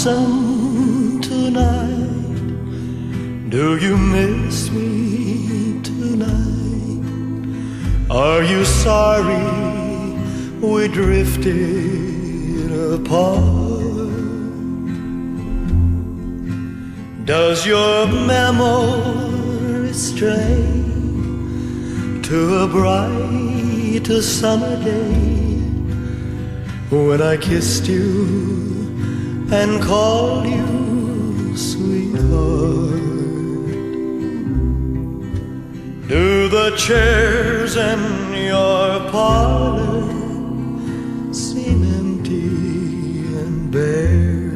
lonesome tonight? Do you miss me tonight? Are you sorry we drifted apart? Does your memory stray to a bright summer day when I kissed you and called you sweetheart? Do the chairs in your parlor seem empty and bare?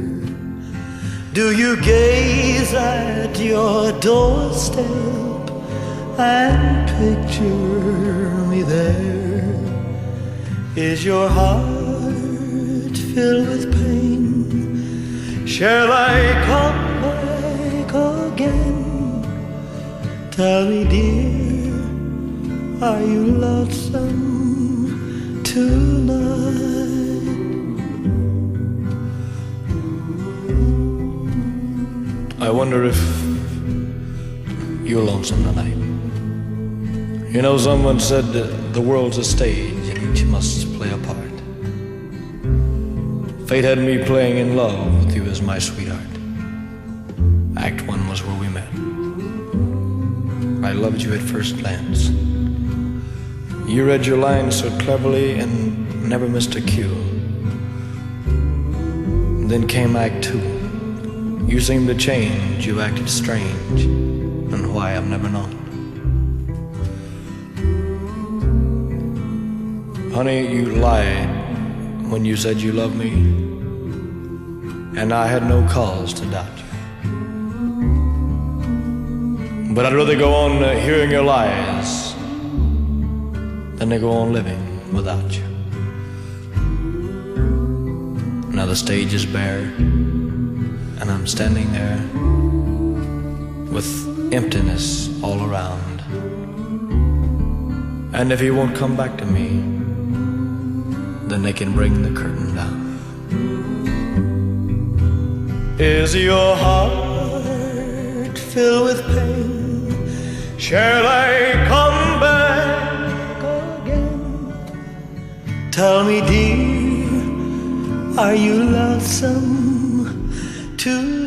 Do you gaze at your doorstep and picture me there? Is your heart filled with pain? Shall I come back again? Tell me, dear, are you lonesome tonight? I wonder if you're lonesome tonight. You know, someone said the world's a stage and each must play a part. Fate had me playing in love with you as my sweetheart. Act one was where we met. I loved you at first glance. You read your lines so cleverly and never missed a cue. Then came Act two. You seemed to change, you acted strange, and why I've never known. Honey, you lied when you said you loved me, and I had no cause to doubt you. But I'd rather go on hearing your lies than to go on living without you. Now the stage is bare, and I'm standing there with emptiness all around. And if he won't come back to me, then they can bring the curtain down. Is your heart filled with pain? Shall I come back again? Tell me, dear, are you lonesome tonight?